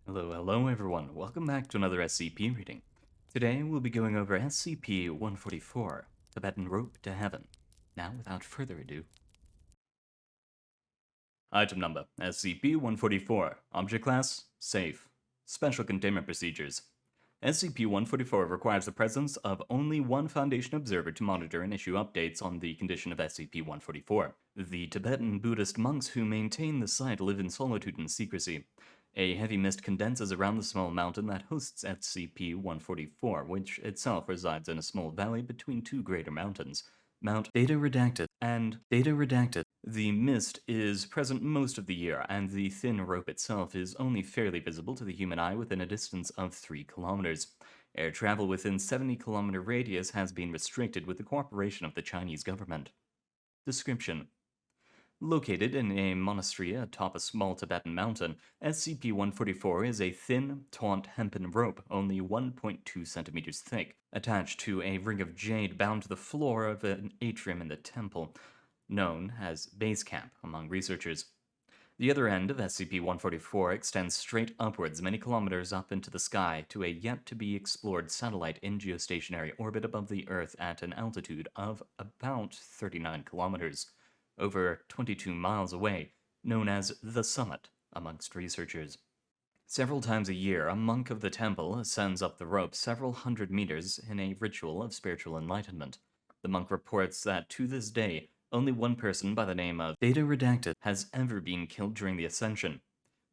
Hello everyone. Welcome back to another SCP reading. Today we'll be going over SCP-144, Tibetan Rope to Heaven. Now, without further ado. Item Number, SCP-144. Object Class, Safe. Special Containment Procedures. SCP-144 requires the presence of only one Foundation observer to monitor and issue updates on the condition of SCP-144. The Tibetan Buddhist monks who maintain the site live in solitude and secrecy. A heavy mist condenses around the small mountain that hosts SCP-144, which itself resides in a small valley between two greater mountains, Mount Data Redacted and Data Redacted. The mist is present most of the year, and the thin rope itself is only fairly visible to the human eye within a distance of 3 kilometers. Air travel within 70-kilometer radius has been restricted with the cooperation of the Chinese government. Description: located in a monastery atop a small Tibetan mountain, SCP-144 is a thin, taut hempen rope, only 1.2 centimeters thick, attached to a ring of jade bound to the floor of an atrium in the temple, known as base camp among researchers. The other end of SCP-144 extends straight upwards many kilometers up into the sky to a yet-to-be-explored satellite in geostationary orbit above the Earth at an altitude of about 39 kilometers. Over 22 miles away, known as the Summit amongst researchers. Several times a year, a monk of the temple ascends up the rope several hundred meters in a ritual of spiritual enlightenment. The monk reports that to this day, only one person by the name of Data Redacted has ever been killed during the ascension.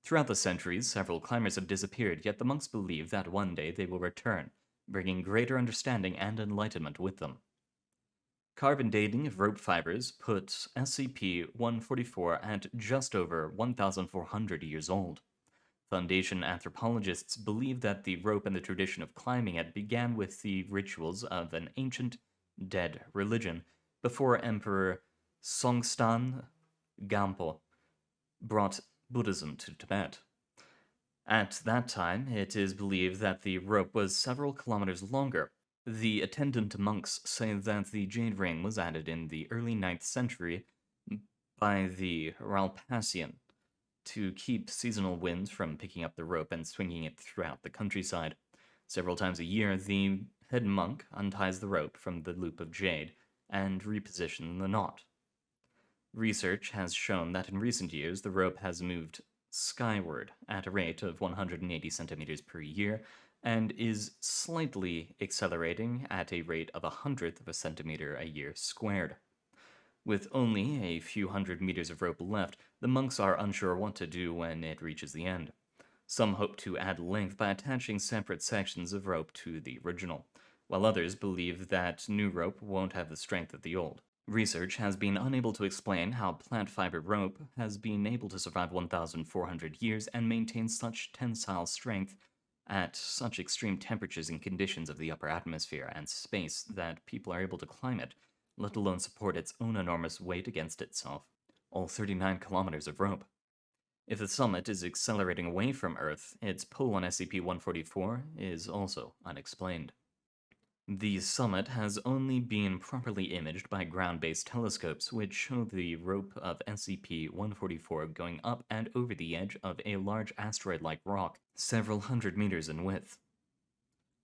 Throughout the centuries, several climbers have disappeared, yet the monks believe that one day they will return, bringing greater understanding and enlightenment with them. Carbon dating of rope fibers puts SCP-144 at just over 1,400 years old. Foundation anthropologists believe that the rope and the tradition of climbing it began with the rituals of an ancient, dead religion before Emperor Songstan Gampo brought Buddhism to Tibet. At that time, it is believed that the rope was several kilometers longer. The attendant monks say that the jade ring was added in the early 9th century by the Ralpassian to keep seasonal winds from picking up the rope and swinging it throughout the countryside. Several times a year, the head monk unties the rope from the loop of jade and repositions the knot. Research has shown that in recent years, the rope has moved skyward at a rate of 180 centimeters per year, and is slightly accelerating at a rate of 1/100th of a centimeter a year squared. With only a few hundred meters of rope left, the monks are unsure what to do when it reaches the end. Some hope to add length by attaching separate sections of rope to the original, while others believe that new rope won't have the strength of the old. Research has been unable to explain how plant fiber rope has been able to survive 1,400 years and maintain such tensile strength at such extreme temperatures and conditions of the upper atmosphere and space that people are able to climb it, let alone support its own enormous weight against itself. All 39 kilometers of rope. If the summit is accelerating away from Earth, its pull on SCP-144 is also unexplained. The summit has only been properly imaged by ground-based telescopes, which show the rope of SCP-144 going up and over the edge of a large asteroid-like rock, several hundred meters in width.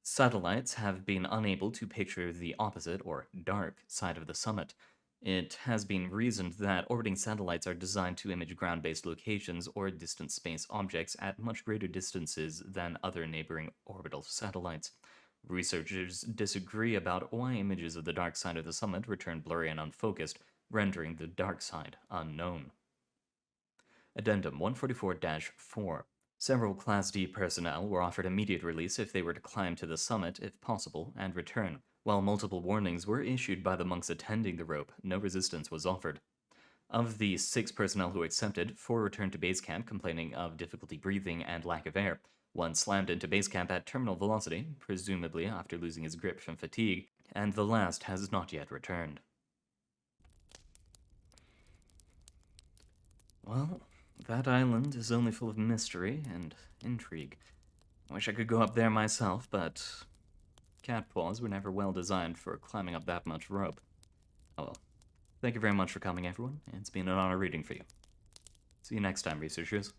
Satellites have been unable to picture the opposite, or dark, side of the summit. It has been reasoned that orbiting satellites are designed to image ground-based locations or distant space objects at much greater distances than other neighboring orbital satellites. Researchers disagree about why images of the dark side of the summit return blurry and unfocused, rendering the dark side unknown. Addendum 144-4. Several Class D personnel were offered immediate release if they were to climb to the summit, if possible, and return. While multiple warnings were issued by the monks attending the rope, no resistance was offered. Of the 6 personnel who accepted, 4 returned to base camp complaining of difficulty breathing and lack of air. One slammed into base camp at terminal velocity, presumably after losing his grip from fatigue, and the last has not yet returned. Well, that island is only full of mystery and intrigue. I wish I could go up there myself, but cat paws were never well designed for climbing up that much rope. Oh well. Thank you very much for coming, everyone. It's been an honor reading for you. See you next time, researchers.